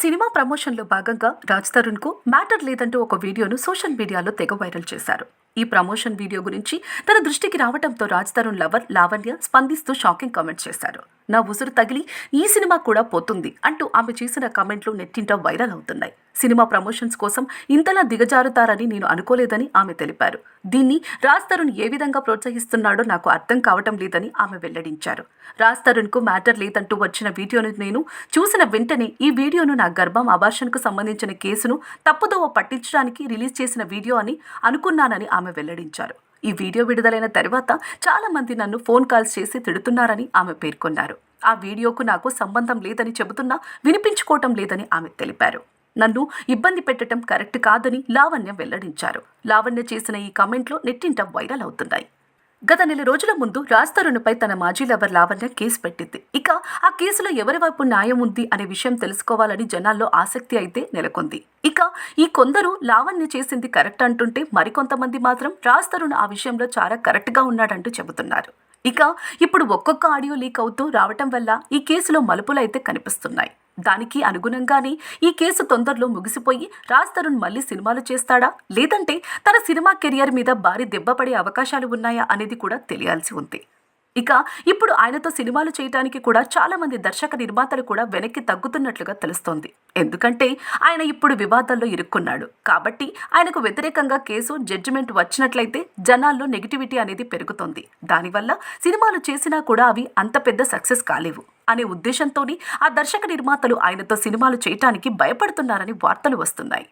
Cinema ప్రమోషన్‌లో భాగంగా 'Raj తరుణ్‌కు matter' లేదంటూ ఒక వీడియోను సోషల్ మీడియాలో తెగ వైరల్ చేశారు. ఈ ప్రమోషన్ వీడియో గురించి తన దృష్టికి రావటంతో 'రాజ్ తరుణ్' లవర్ లావణ్య స్పందిస్తూ షాకింగ్ కామెంట్స్ చేశారు. "నా ఉసురు తగిలి ఈ సినిమా కూడా పోతుంది" అంటూ ఆమె చేసిన కామెంట్లు నెట్టింట వైరల్ అవుతున్నాయి. సినిమా ప్రమోషన్స్ కోసం ఇంతలా దిగజారుతారని నేను అనుకోలేదని ఆమె తెలిపారు. దీన్ని 'రాజ్ తరుణ్' ఏ విధంగా ప్రోత్సహిస్తున్నాడో నాకు అర్థం కావటం లేదని ఆమె వెల్లడించారు. 'రాజ్ తరుణ్‌కు మ్యాటర్ లేదంటూ వచ్చిన వీడియోను నేను చూసిన వెంటనే ఈ వీడియోను నా గర్భం అబార్షన్‌కు సంబంధించిన కేసును తప్పుదోవ పట్టించడానికి రిలీజ్ చేసిన వీడియో అని అనుకున్నానని ఆమె వెల్లడించారు. ఈ వీడియో విడుదలైన తర్వాత చాలా మంది నన్ను ఫోన్ కాల్స్ చేసి తిడుతున్నారని ఆమె పేర్కొన్నారు. ఆ వీడియోకు నాకు సంబంధం లేదని చెబుతున్నా వినిపించుకోవటం లేదని ఆమె తెలిపారు. నన్ను ఇబ్బంది పెట్టడం కరెక్ట్ కాదని లావణ్య వెల్లడించారు. లావణ్య చేసిన ఈ కామెంట్లు నెట్టింట వైరల్ అవుతున్నాయి. గత నెల రోజుల ముందు 'రాజ్ తరుణ్'పై తన మాజీ లవర్ లావణ్య కేసు పెట్టింది. ఇక ఆ కేసులో ఎవరి వైపు న్యాయం ఉంది అనే విషయం తెలుసుకోవాలని జనాల్లో ఆసక్తి అయితే నెలకొంది. ఇక ఈ కొందరు లావణ్య చేసింది కరెక్ట్ అంటుంటే మరికొంతమంది మాత్రం 'రాజ్ తరుణ్' ఆ విషయంలో చాలా కరెక్ట్గా ఉన్నాడంటూ చెబుతున్నారు. ఇక ఇప్పుడు ఒక్కొక్క ఆడియో లీక్ అవుతూ రావటం వల్ల ఈ కేసులో మలుపులైతే కనిపిస్తున్నాయి. దానికి అనుగుణంగానే ఈ కేసు తొందరలో ముగిసిపోయి 'రాజ్ తరుణ్' మళ్ళీ సినిమాలు చేస్తాడా, లేదంటే తన సినిమా కెరియర్ మీద భారీ దెబ్బ పడే అవకాశాలు ఉన్నాయా అనేది కూడా తెలియాల్సి ఉంది. ఇక ఇప్పుడు ఆయనతో సినిమాలు చేయడానికి కూడా చాలా మంది దర్శక నిర్మాతలు కూడా వెనక్కి తగ్గుతున్నట్లుగా తెలుస్తోంది. ఎందుకంటే ఆయన ఇప్పుడు వివాదాల్లో ఇరుక్కున్నాడు. కాబట్టి ఆయనకు వ్యతిరేకంగా కేసు జడ్జిమెంట్ వచ్చినట్లయితే జనాల్లో నెగిటివిటీ అనేది పెరుగుతోంది. దానివల్ల సినిమాలు చేసినా కూడా అవి అంత పెద్ద సక్సెస్ కాలేవు అనే ఉద్దేశంతోనే ఆ దర్శక నిర్మాతలు ఆయనతో సినిమాలు చేయటానికి భయపడుతున్నారని వార్తలు వస్తున్నాయి.